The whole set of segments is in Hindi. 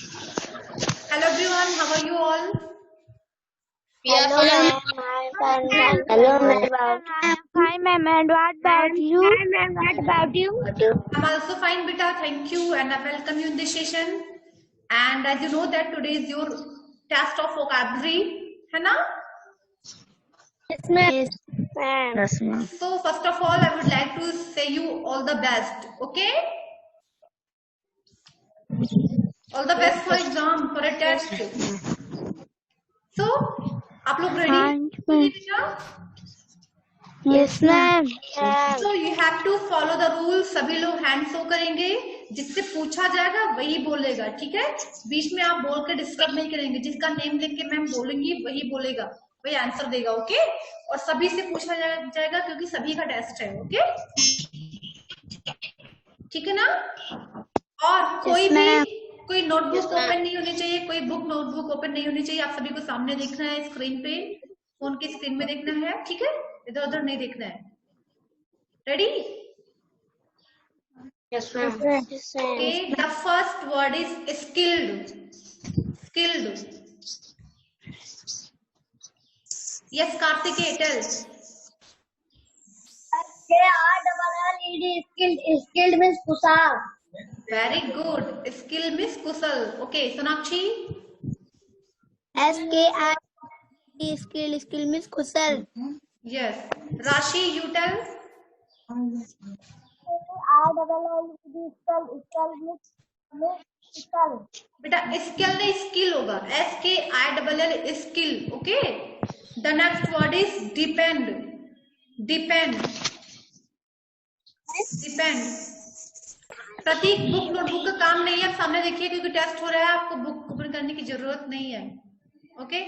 Hello everyone, how are you all? Hello, ma'am. Hello, ma'am. Fine, ma'am. And what about you? What about you? I'm also fine, beta. Thank you, and I welcome you in this session. And as you know that today is your test of vocabulary, है ना? Yes, ma'am. Yes, ma'am. So first of all, I would like to say you all the best. Okay? All the best for exam, for a test. So, आप लोग ready? Yes, ma'am. So you have to follow the rules. सभी लोग हैंड शो करेंगे, जिससे पूछा जाएगा वही बोलेगा, ठीक है? बीच में आप बोल के डिस्टर्ब नहीं करेंगे। जिसका नेम लिख के मैम बोलेंगी वही बोलेगा, वही आंसर देगा, ओके? और सभी से पूछा जाएगा क्योंकि सभी का टेस्ट है, ओके? ठीक है ना? और कोई नोटबुक ओपन नहीं होनी चाहिए, कोई बुक नोटबुक ओपन नहीं होनी चाहिए। आप सभी को सामने देखना है, स्क्रीन पे, फोन की स्क्रीन में देखना है, ठीक है? इधर उधर नहीं देखना है। Ready? Yes, ma'am. Okay, the first word is skilled. Skilled. Yes, Karthikeya, tell. Skilled. Skilled means kusal. Very good. Skill means kusal. Okay, Sonakshi. SKI. Skill means kusal. Yes. Rashi, you tell. बेटा स्किल नहीं स्किल होगा, SKILL skill, okay? The next word is depend. Depend. Depend. Pratik, book notebook का काम नहीं है, सामने देखिए क्योंकि टेस्ट हो रहा है, आपको बुक ओपन करने की जरूरत नहीं है, okay?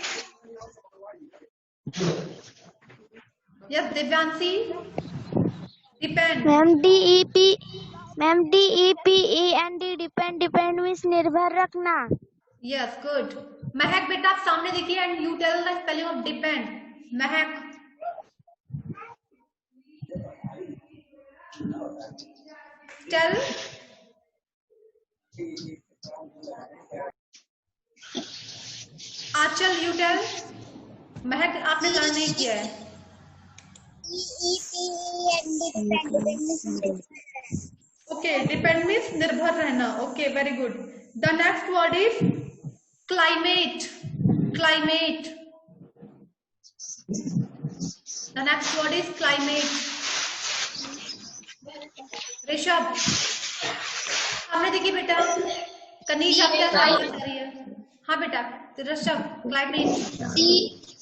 Yes Divyanshi. Depend. Ma'am, DEPEND. Depend means निर्भर रखना. Yes good. महक बेटा आप सामने देखिए and you tell the spelling of depend. Mahak. Tell. Anchal you tell. Mahak आपने लर्न नहीं किया है. ओके, डिपेंड मीन्स निर्भर रहना, okay very good. The next word is climate. Climate. The next word is climate. Rishabh सामने देखिए बेटा. कनीज आप क्या कर रही है? हाँ बेटा ऋषभ. क्लाइमेट.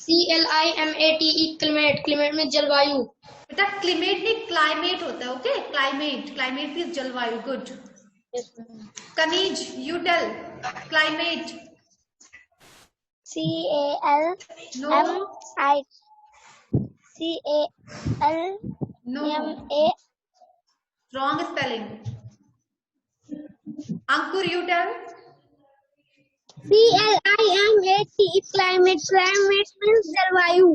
CLIMATE. क्लाइमेट में जलवायु. बेटा क्लाइमेट नहीं क्लाइमेट होता है, ओके? क्लाइमेट. क्लाइमेट मीन्स जलवायु. Good. Kaneez you tell. Climate. CALMI. Wrong spelling. Ankur you tell. CLIMATE. Climate. Climate means जलवायु.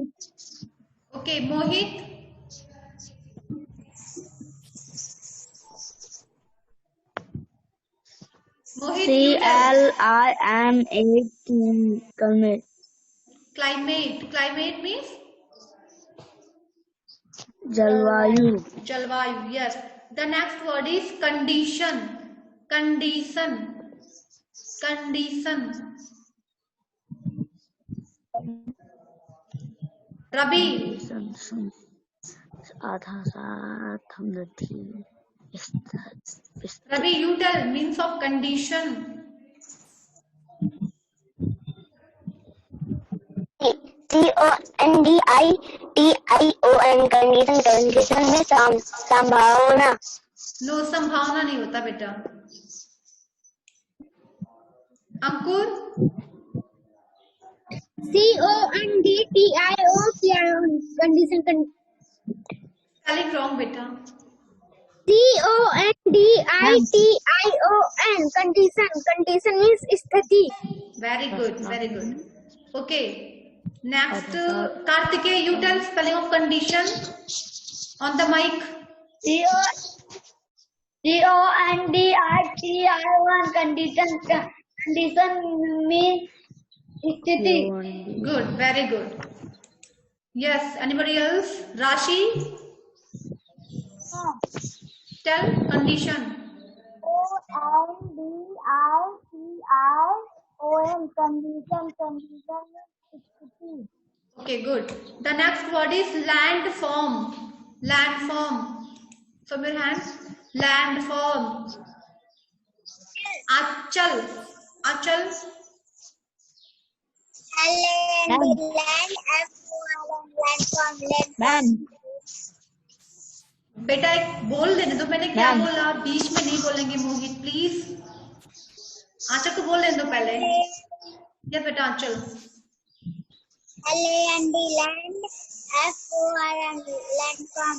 Okay, Mohit. Mohit you tell. CLIMATE. Climate. Climate means जलवायु. jalvayu. Yes. The next word is condition. Condition. Condition. Rabi. आधा साथ हम थी. Rabi you tell means of condition. CONDITION. Condition. Condition में संभावना. नो संभावना नहीं होता बेटा. अंकुर. CONDTION. Condition. Spelling wrong बेटा. CONDITION. Condition. Condition means स्थिति. Very good. Very good. Okay. Next, Karthikeya, you tell spelling of condition on the mic. CONDITION. Condition. Condition means स्थिति. Good, very good. Yes, anybody else? Rashi, tell condition. CONDITION condition स्थिति. Okay, good. The next word is landform. Landform. Show your hands. Landform. Achal. Achal. बेटा एक बोल देने दो, मैंने क्या बोला, बीच में नहीं बोलेंगे मोहित प्लीज. आंचल को बोल देने दो पहले. यस बेटा आंचल. land FORM landform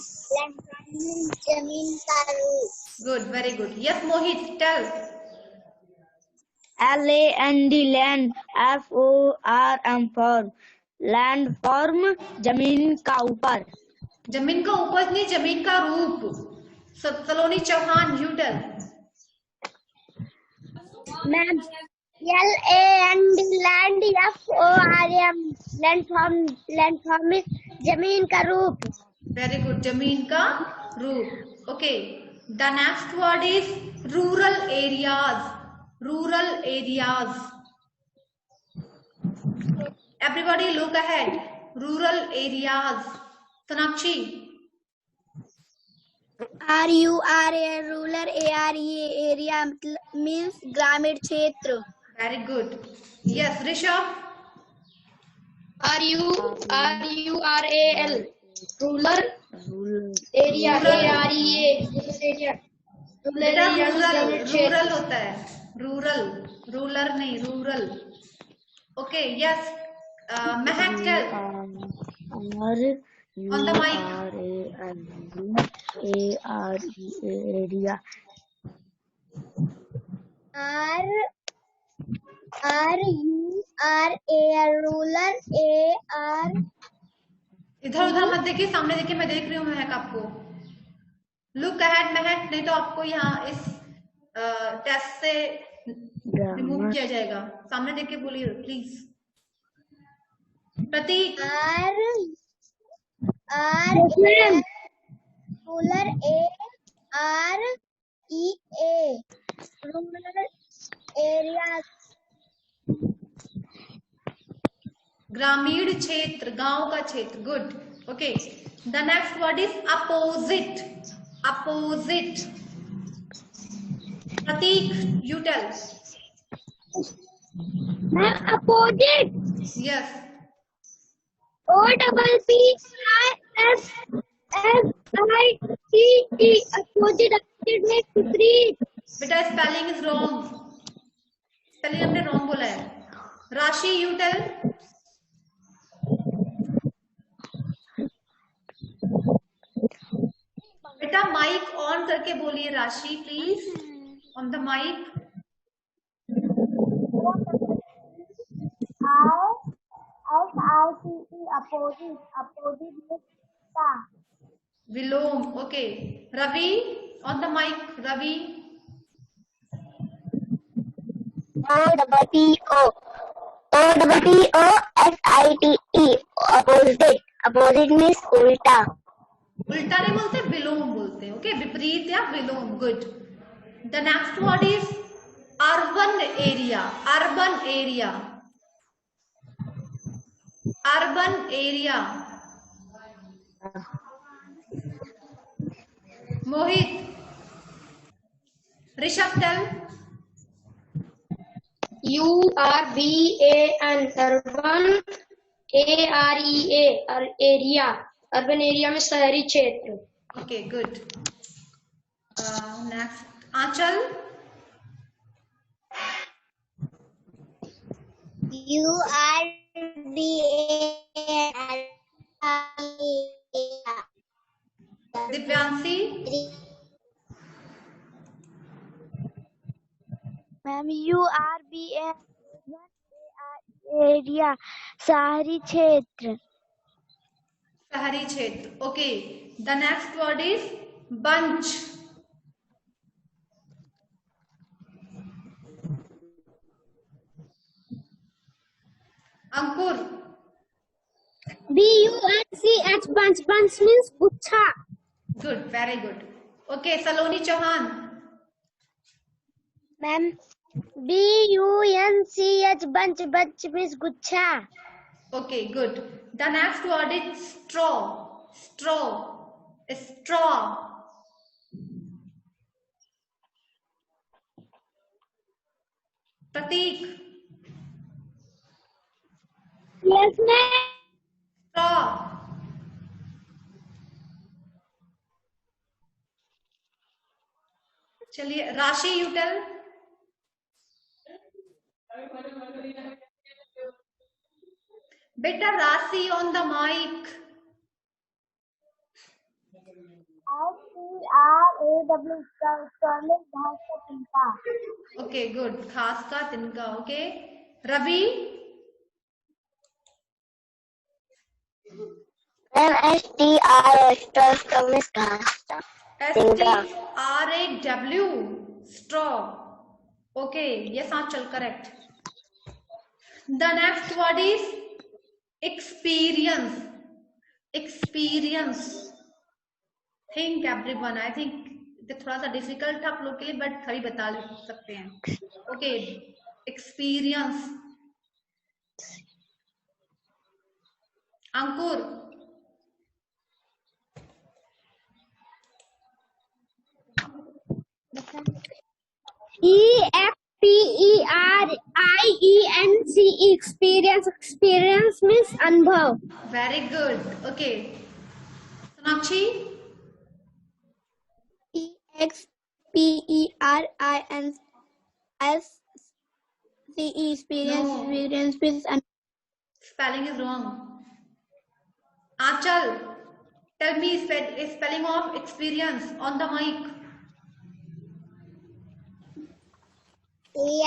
जमीन का रूप. Good, very good. Yes Mohit, tell. land FORM form landform जमीन का ऊपर. जमीन का ऊपर नहीं, जमीन का रूप. Saloni Chauhan, you tell. Ma'am LAND land FORM landform जमीन का रूप. Very good, जमीन का रूप. Okay. The next word is rural areas. Rural areas. Everybody look ahead. Rural areas. Sonakshi. RURA rural area means ग्रामीण क्षेत्र. Very good. Yes, Rishabh. RURAL rural area area बेटा रूरल होता है. रूरल, रूलर नहीं, rural. Okay. Yes Mahak, tell. On the mic. area RURA rural AR. इधर उधर मत देखिए, सामने देखिए, मैं देख रही हूँ महक आपको. लुक अहेड महक, नहीं तो आपको यहाँ इस टेस्ट से रिमूव किया जाएगा. सामने देख के बोलिए please. Pratik. rural AREA rural areas. ग्रामीण क्षेत्र, गांव का क्षेत्र. Good. Okay. The next word is opposite. Opposite. Pratik, you tell. Opposite. Yes. OPPISSITE opposite means विपरीत. बेटा स्पेलिंग इज रॉन्ग. स्पेलिंग हमने रॉन्ग बोला है. Rashi, you tell. बेटा माइक ऑन करके बोलिए Rashi please. On the mic. opposite means विलोम. Okay. Ravi, on the mic. Ravi. OPPOSITE opposite means उल्टा. उल्टा नहीं बोलते, विलोम बोलते हैं. ओके. विपरीत या विलोम. Good. The next word is urban area. Urban area. Urban area. Mohit. Rishabh, tell. URBAN urban AREA area urban area में शहरी क्षेत्र. Okay. Good. Next Aanchal. URBAN Divyanshi. Ma'am URBAN area शहरी क्षेत्र. शहरी क्षेत्र. Okay. The next word is bunch. Ankur, BUNCH bunch. Bunch means गुच्छा. Good, very good. Okay, Saloni Chauhan. Ma'am BUNCH bunch. Bunch means गुच्छा. Okay, good. The next word is straw. Straw, straw. Pratik. Yes ma'am. Straw. चलिए, राशि, यू टेल. बेटा राशि ऑन द माइक. STRAW घास का तिनका. Okay, good. घास का तिनका. Okay, Ravi. Ma'am STR means घास का. STRAW, straw. Okay, yes Anchal, correct. The next word is experience. Experience. Think everyone, I think थोड़ा सा डिफिकल्ट था आप लोग के लिए, बट सभी बता सकते हैं. Okay, experience. Ankur. EXPERIENCE experience. Experience means अनुभव. Very good. Okay, Sonakshi. EXPERIENCE experience. No. Experience means Spelling is wrong. Achal, tell me spelling of experience on the mic.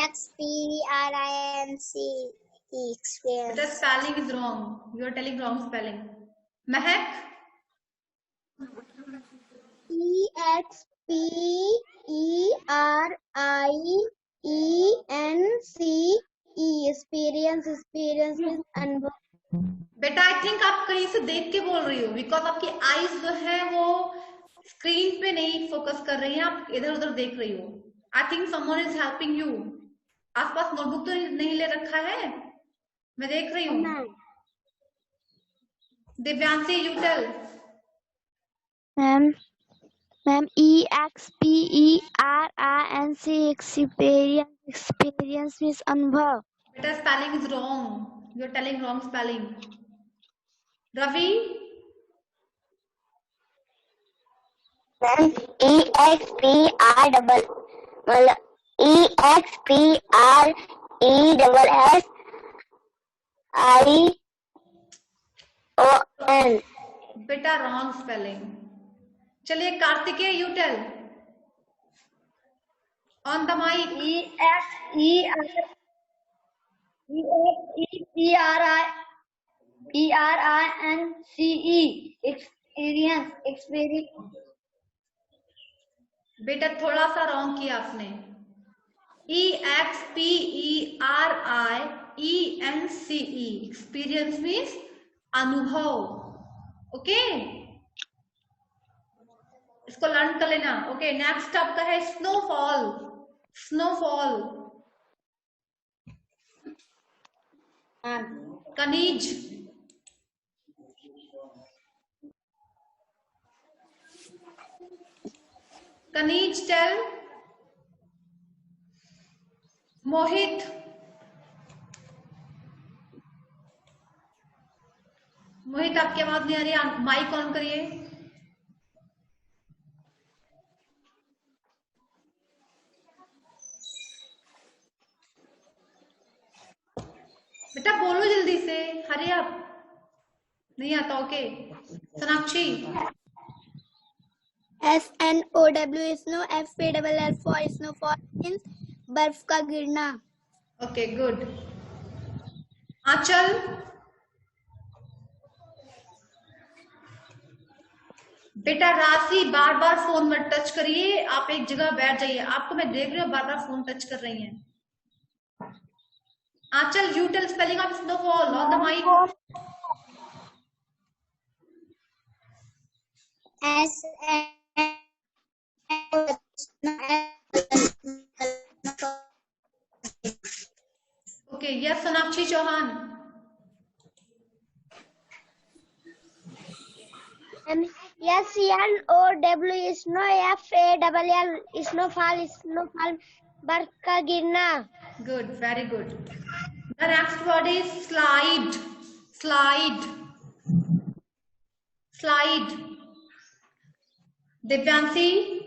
EXPERIENCE experience. The spelling is wrong. You are telling wrong spelling. Mehak. EXPERIENCE experience. Experience means अनुभव. बेटा आई थिंक आप कहीं से देख के बोल रही हो, बिकॉज आपकी आईज जो है वो स्क्रीन पे नहीं फोकस कर रही हैं, आप इधर उधर देख रही हो. I think someone is helping you. आसपास नोटबुक तो नहीं ले रखा है, मैं देख रही हूँ. Divyanshi, you tell. Ma'am EXPERIENCE experience means अनुभव. बेटा spelling is wrong. You are telling wrong spelling. Ravi. Ma'am EXPERIENCE. बेटा रॉन्ग स्पेलिंग. चलिए Kartikeya, you tell on the mic. EXPERIENCE experience. बेटा थोड़ा सा रॉन्ग किया आपने. EXPERIENCE एक्सपीरियंस मीन्स अनुभव. ओके, इसको लर्न कर लेना. ओके, नेक्स्ट आपका है स्नोफॉल. स्नोफॉल. कनीज. कनीज टेल. मोहित. मोहित आपकी आवाज नहीं आ रही, माइक ऑन करिए. बेटा बोलो जल्दी से, हरी आप. नहीं आता. Okay, Sonakshi. SNOW snow. FALL snowfall means बर्फ का गिरना. Okay, good. आंचल. बेटा राशि, बार बार फोन मत टच करिए, आप एक जगह बैठ जाइए. आपको मैं देख रही हूँ बार बार फोन टच कर रही हैं. Achal, you tell spelling of snowfall on the mic. S Okay, yes, Sonakshi Chauhan. SNOW snow FALL snowfall बरखा गिरना. Good, very good. The next word is slide. Slide. Slide. Divyansi.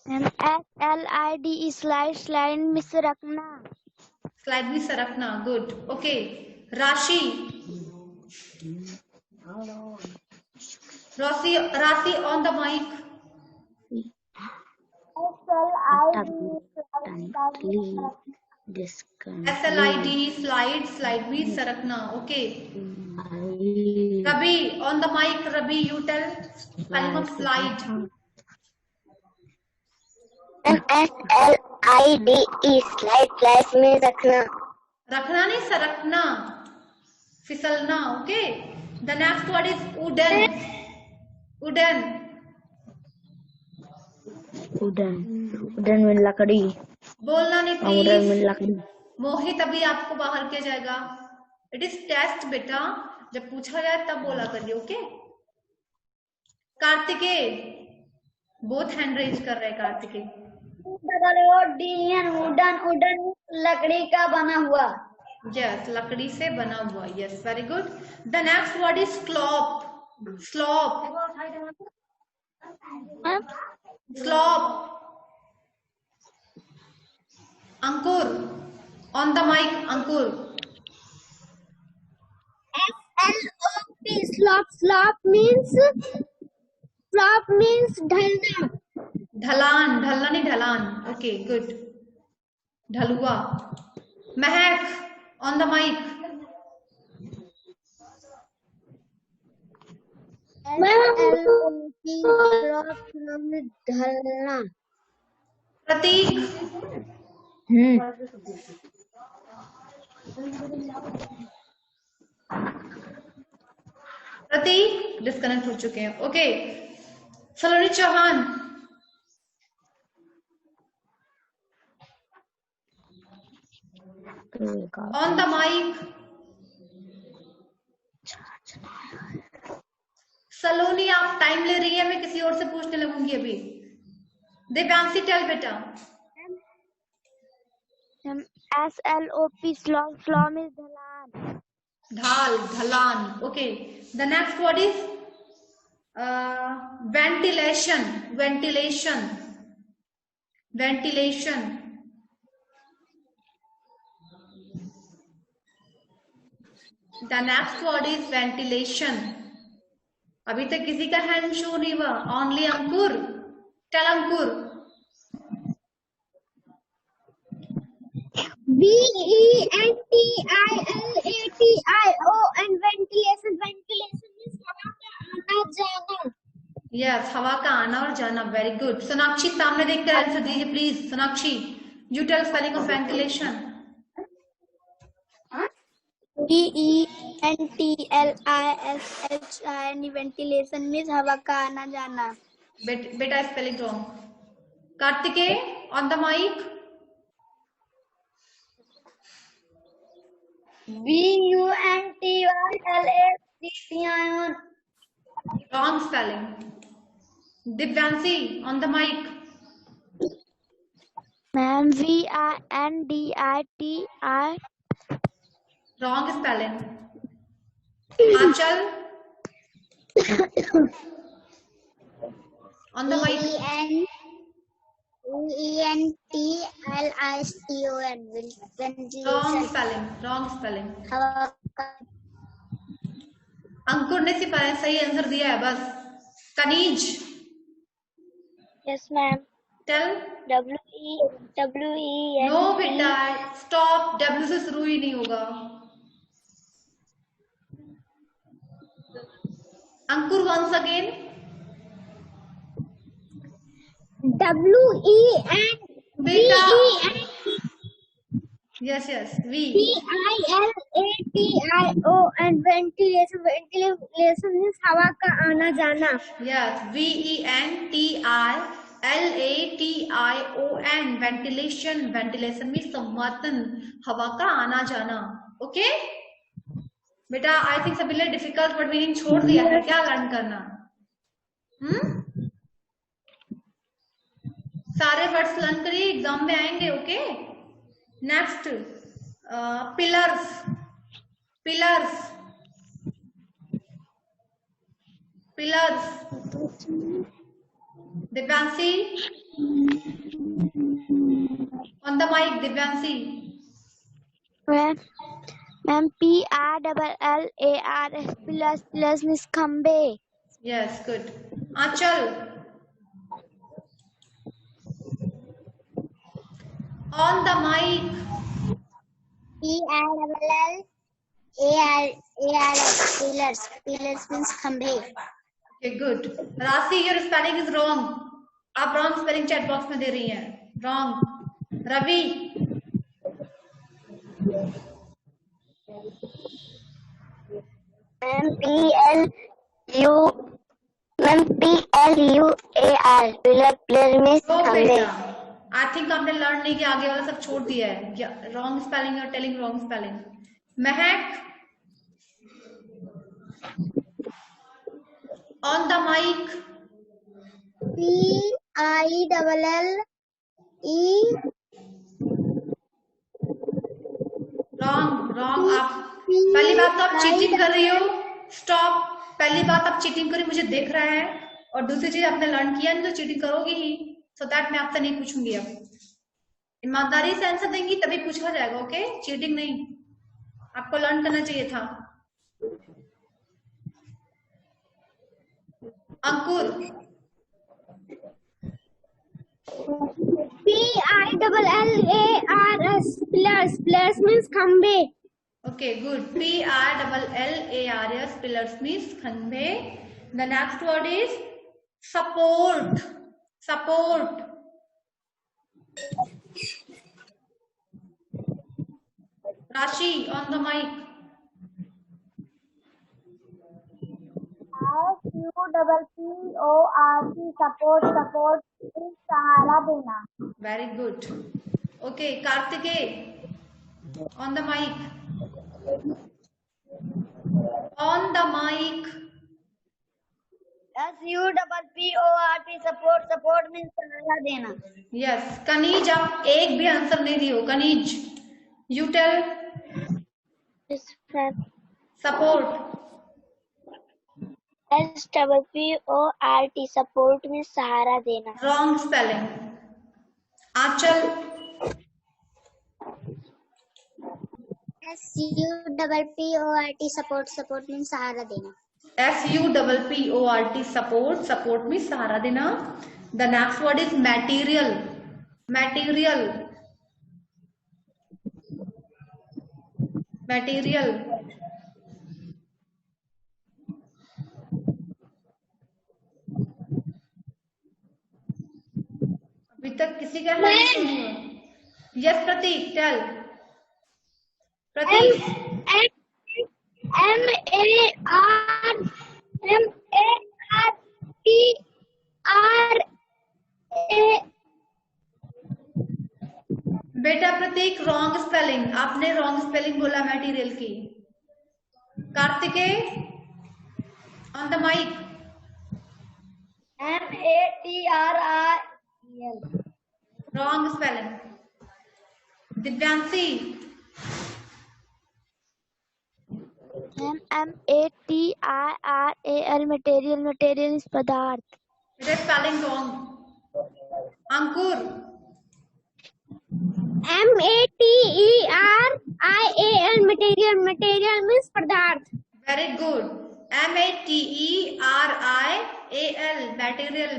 SLID slide में से रखना. Slide में सरकना. Good. Okay. Rashi. Rasi on the mic. SLID slide. Slide में सरकना. Okay. Rabi on the mic. Rabi, you tell spelling of slide. SLIDE slide में रखना. रखना नहीं, सरकना, फिसलना. Okay. The next word is wooden. Wooden. उड़न में लकड़ी. बोलना नहीं उड़न में प्लीज. लकड़ी. मोहित, अभी आपको बाहर किया जाएगा. इट इज टेस्ट बेटा, जब पूछा जाए तब बोला करिए. Okay. Kartikeya, both hand raise कर रहे हैं. कार्तिकेय. उड़न लकड़ी का बना हुआ. यस, लकड़ी से बना हुआ. Yes, very good. The next word is slop. Slop. Slop. Ankur on the mic. Ankur. SLOP slop means ढलना. ढलान. ढलना नहीं, ढलान. Okay, good. ढलुआ. Mahak on the mic. ढलना. प्रतीक. प्रतीक डिस्कनेक्ट हो चुके हैं. Okay. Saloni Chauhan. On the mic. Saloni, आप टाइम ले रही है, मैं किसी और से पूछने लगूंगी अभी. दिव्यांशी, टेल बेटा. SLOP slom is ढलान. ढाल, ढलान. Okay. The next word is ventilation. Ventilation. Ventilation. The next word is ventilation. अभी तक किसी का हैंड शो नहीं हुआ. ओनली अंकुर. टेल अंकुर. VENTILATION. ventilation means हवा का आना जाना. यस, हवा का आना और जाना. Very good. सोनाक्षी, सामने देखकर आंसर दीजिए please. Sonakshi, you tell spelling of ventilation. VENTILATION. ventilation means हवा का आना जाना. बेटा spelling wrong. Kartikeya on the mic. VUNTILATION. Wrong spelling. Divyanshi on the mic. Ma'am, VINDITI. Wrong spelling. Achal on the mic. VENTILATION. Wrong spelling. Wrong spelling. Ankur ने सिर्फ सही आंसर दिया है बस. Kaneez. Yes, ma'am. Tell. WE. No बेटा, स्टॉप. W से शुरू ही नहीं होगा. Ankur once again. WEN. बेटा Yes, yes. V. VILATION ventilation means हवा का आना जाना. Yes. VENTILATION ventilation. Ventilation means संवर्तन, हवा का आना जाना. ओके बेटा, आई थिंक सभी ने डिफिकल्ट वर्ड मीनिंग छोड़ दिया है. क्या लर्न करना? सारे वर्ड्स लर्न करिए, एग्जाम में आएंगे. Okay next, pillars. Pillars. Pillars. Divyanshi on the mic. Divyanshi. Ma'am, PRLLARS plus means खंबे. Yes good. Anchal. On the mic. PRLLARS pillars. Pillars means खंबे. Okay good. Rashi, your spelling is wrong. आप रॉन्ग स्पेलिंग चैट बॉक्स में दे रही हैं. Wrong. Ravi. PLUAR pillar means खंबे. आई थिंक आपने लर्न नहीं किया, आगे वाला सब छोड़ दिया है. रॉन्ग स्पेलिंग और telling wrong spelling. Mahak on the mic. PILLE. Wrong. Wrong. आप पहली बात तो आप चीटिंग कर रही हो. स्टॉप. पहली बात आप चीटिंग करी, मुझे देख रहा है. और दूसरी चीज आपने लर्न किया नहीं तो चीटिंग करोगी ही. सो दैट मैं आपसे नहीं पूछूंगी. अब ईमानदारी से आंसर देंगी तभी पूछा जाएगा. ओके चीटिंग नहीं. आपको लर्न करना चाहिए था. अंकुर. PILLARS pillars means खंबे. Okay, good. PRLLARS pillars means खंबे. The next word is support. Support. Rashi on the mic. SUPPORT. Support means सहारा देना. Very good. Okay, Kartike on the mic. On the mic. SUPPORT support means सहारा देना. Yes. कनीज, आप एक भी आंसर नहीं दियो. कनीज, you tell. Support. SUPPORT support means सहारा देना. Wrong spelling. आंचल. SUPPORT support means सहारा देना. SUPPORT support means सहारा देना. The next word is material. Material. Material. अभी तक किसी का नहीं हुआ. Yes, Pratik, tell. Pratik. बेटा प्रतीक, रॉन्ग स्पेलिंग. आपने रॉन्ग स्पेलिंग बोला मटेरियल की. Kartikeya on the mic. MATRIEL. Wrong spelling. Divyanshi. MATIRAL material is पदार्थ. बेटा spelling wrong. Ankur. MATERIAL material means पदार्थ. Very good. MATERIAL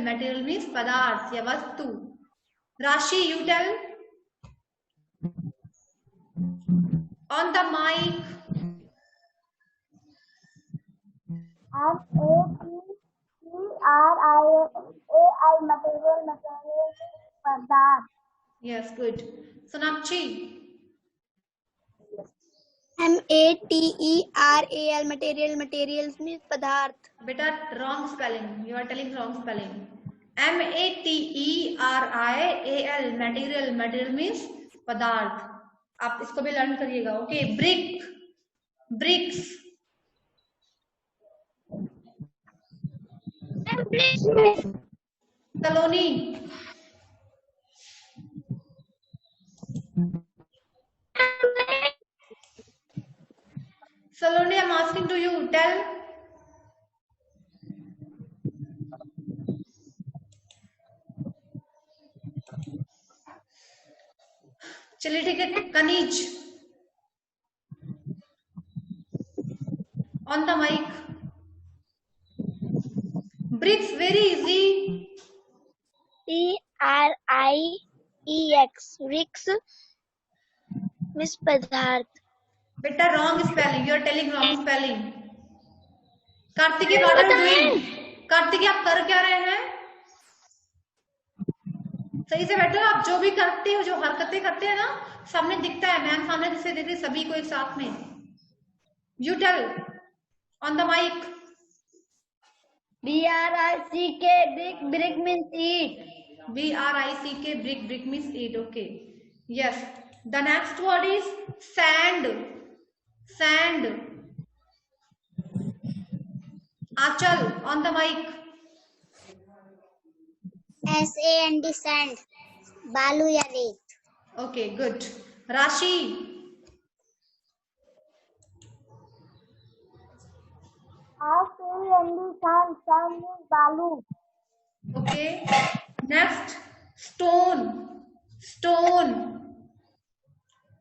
material means पदार्थ या वस्तु. Rashi, you tell. On the mic. MATERIAL material पदार्थ. Yes good. Sonakshi. material, materials means पदार्थ. बेटा wrong spelling, you are telling wrong spelling. material, material, material means पदार्थ. आप इसको भी लर्न करिएगा. Okay, brick, bricks. Colony. Saloni, I'm asking to you, tell. चलिए ठीक है, कनीज. On the mic. Bricks, very easy. brix, bricks means पदार्थ. बेटा wrong spelling, you are telling wrong spelling. Kartiki, what are you doing? Kartiki, आप कर क्या रहे हैं? सही से बैठो. आप जो भी करते हो, जो हरकतें करते हैं ना, सामने दिखता है. मैम सामने से देख रही सभी को एक साथ में. You tell on the mic. brick, brick, brick means eat. brick, brick, brick means eat. Okay, yes. The next word is sand. Sand. Achal, on the mic. sand, sand, बालू या रेत. Okay, good. Rashi. sand, sand means बालू. Okay. Next, stone. Stone.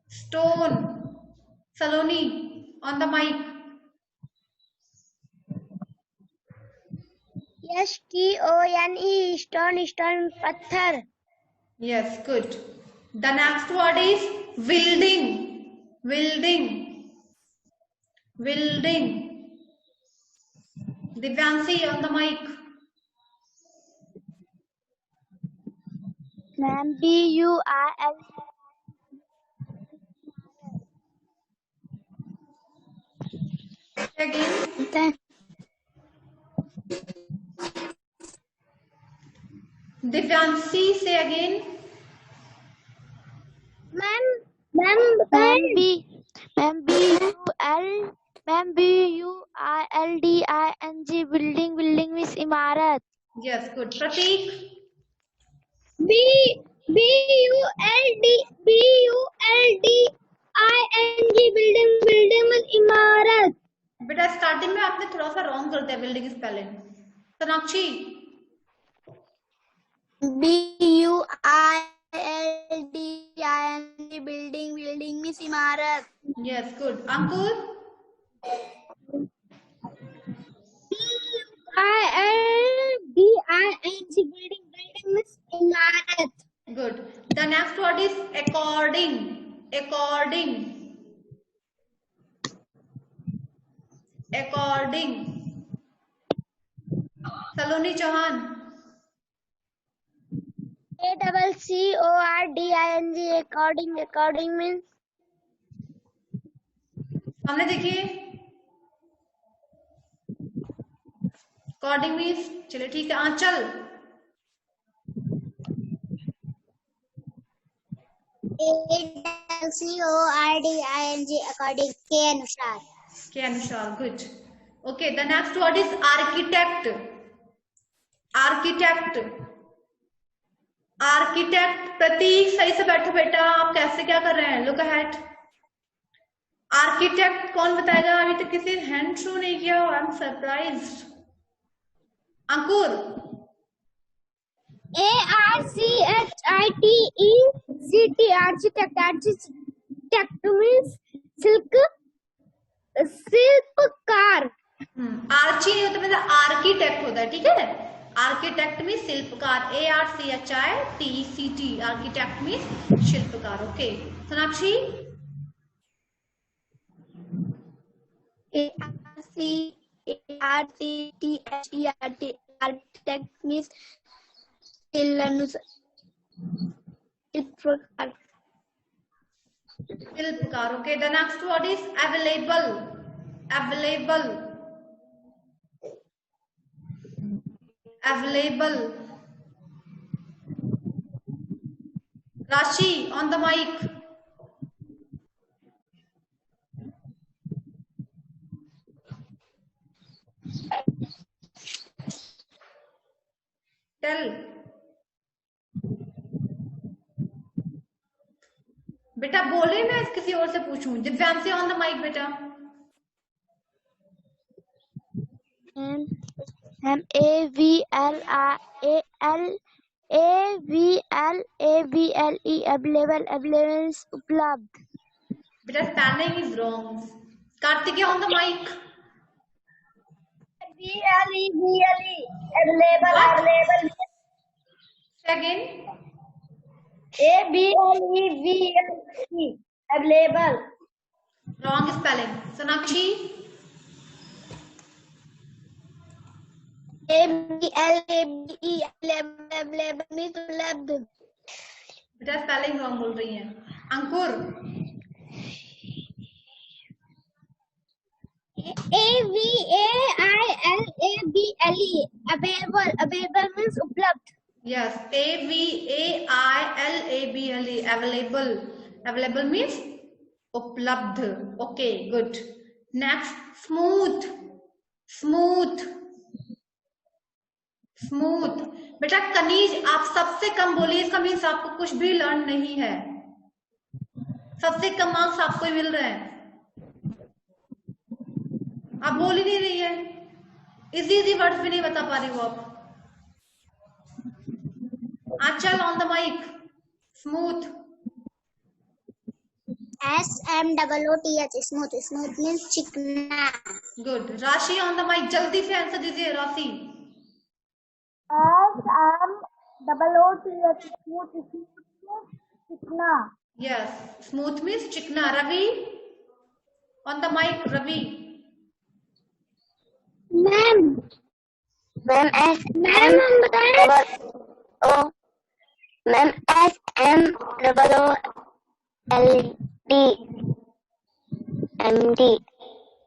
Stone. Saloni, on the mic. stone, stone, stone पत्थर. Yes, good. The next word is wielding. Wielding. Wielding. Divyansi, on the mic. Ma'am, BURL. Again. Okay. Divyansi, say again. Ma'am, BULDING, building, building means इमारत. Yes, good. Pratik. BULDING, building, building means इमारत. बेटा स्टार्टिंग में आपने थोड़ा सा रॉन्ग कर दिया building spelling. Sonakshi. BUILDING, building, building means इमारत. Yes, good. Ankur. BUILDING, building, building means इमारत. Good. The next word is according. According. According. Saloni Chauhan. ACCORDING, according, according means. सामने देखिए. According means. चलिए ठीक है. आंचल. ACCORDING, according, के अनुसार. के अनुसार. Good. Okay. The next word is architect. Architect. Architect. प्रतीक सही से बैठो बेटा. आप कैसे क्या कर रहे हैं? Look ahead. Architect कौन बताएगा? अभी तक किसी ने हैंड शो नहीं किया. I am surprised. Ankur. ARCHITECT, architect. Architect means शिल्पकार. आर्ची नहीं होता, मतलब आर्किटेक्ट होता है. ठीक है. आर्किटेक्ट में शिल्पकार. ARCHITECT. आर्किटेक्ट में शिल्पकार. Okay. Sonakshi. ARCHITECT, architect means शिल्पकार. शिल्पकार. Okay, the next word is available. Available. Available. Rashi on the mic. Tell. बेटा बोले, मैं किसी और से पूछूं. दिव्यांशी ऑन द माइक बेटा. AVLAVLE available उपलब्ध. बेटा spelling is wrong. Kartikeya on the mic. AVLE available What? available. Again. AVLE available. Wrong spelling. Sonakshi. AVLE available means उपलब्ध. बेटा स्पेलिंग रॉन्ग बोल रही हैं. अंकुर. AVAILABLE available means उपलब्ध. Yes, AVAILABLE available. Available means उपलब्ध. Okay, good. Next, smooth. Smooth. Smooth. बेटा कनीज आप सबसे कम बोलिए, इसका मीन्स आपको कुछ भी लर्न नहीं है. सबसे कम मार्क्स आपको ही मिल रहे हैं. आप बोल ही नहीं रही है. इजी वर्ड्स भी नहीं बता पा रही हो आप. Aanchal on the mic. Smooth. SMOOTH smooth. Smooth means चिकना. Good. Rashi on the mic. जल्दी से आंसर दीजिए राशि. SMOOTH smooth चिकना. यस, स्मूथ मीन्स चिकना. Ravi on the mic. Ravi. Ma'am ma'am SMOOLD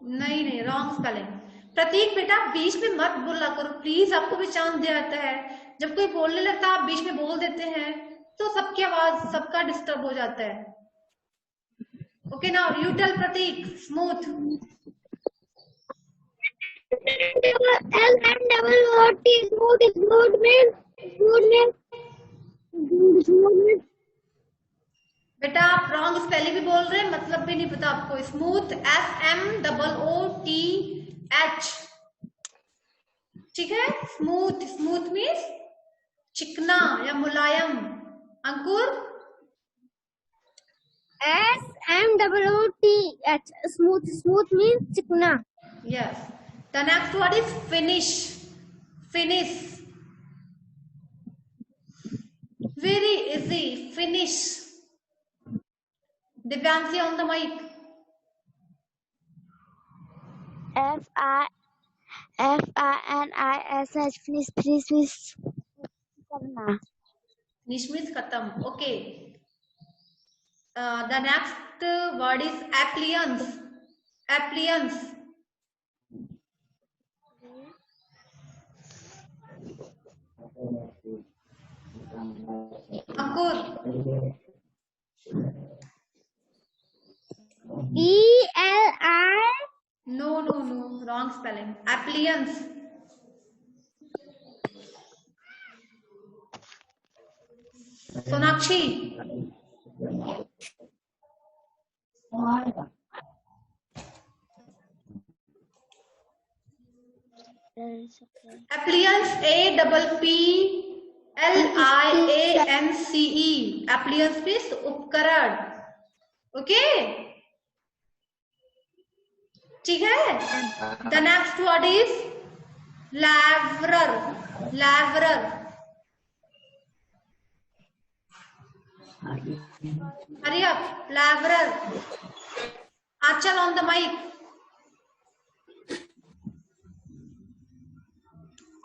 नहीं, रॉन्ग स्पेलिंग. प्रतीक बेटा बीच में मत बोला करो प्लीज. आपको भी चांस दिया जाता है. जब कोई बोलने लगता है आप बीच में बोल देते हैं तो सबकी आवाज सबका डिस्टर्ब हो जाता है. Okay, now you tell Pratik. Smooth. बेटा आप रॉन्ग स्पेलिंग भी बोल रहे हैं, मतलब भी नहीं पता आपको. Smooth SMOOTH. ठीक है. स्मूथ. स्मूथ मीन्स चिकना या मुलायम. अंकुर. SMOOTH smooth means चिकना. Yes. The next word is finish. Finish. Very easy. Finish. Divyanshi on the mic. FINISH finish करना. Finish means khatam. Okay. The next word is appliance. Appliance. Ankur. ELI. No. Wrong spelling. Appliance. Sonakshi. Appliance. APPLIANCE. Appliance means उपकरण. ओके, ठीक है. The next word is laverer. Laverer. Hurry up. Laverer. Achal on the mic.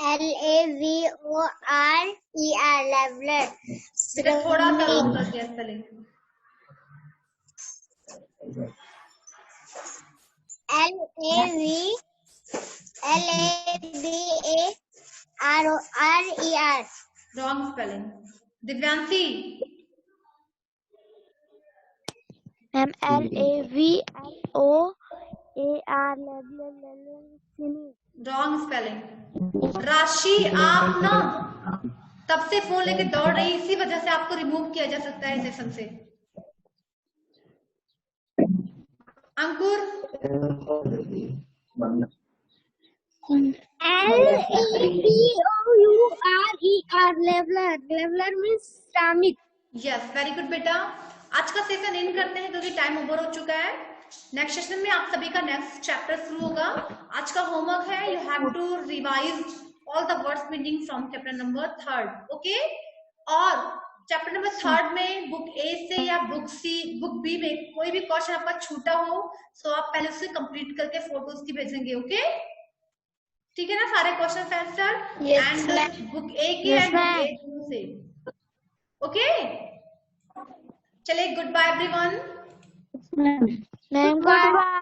LAVORER laverer. थोड़ा सा लॉन्ग कर दिया spelling. LAVARORER. Wrong spelling. Divyanshi. Ma'am, LAVLOAR. Wrong spelling. राशि, आप ना तब से फोन लेके दौड़ रही, इसी वजह से आपको रिमूव किया जा सकता है सेशन से। अंकुर। LABOURER. Leveler means श्रमिक। यस, वेरी गुड बेटा। आज का सेशन एंड करते हैं क्योंकि टाइम ओवर हो चुका है। नेक्स्ट सेशन में आप सभी का नेक्स्ट चैप्टर शुरू होगा। आज का होमवर्क है, you have to revise all the words meaning from chapter number 3, okay. और चैप्टर नंबर 3 में बुक ए से या बुक सी, बुक बी में कोई भी क्वेश्चन आपका छूटा हो तो आप पहले उसे कंप्लीट करके फोटोज की भेजेंगे, ओके। ठीक है ना, सारे क्वेश्चन आंसर एंड बुक ए की एंड बुक ए से, ओके। चलिए, गुड बाय एवरीवन। Goodbye.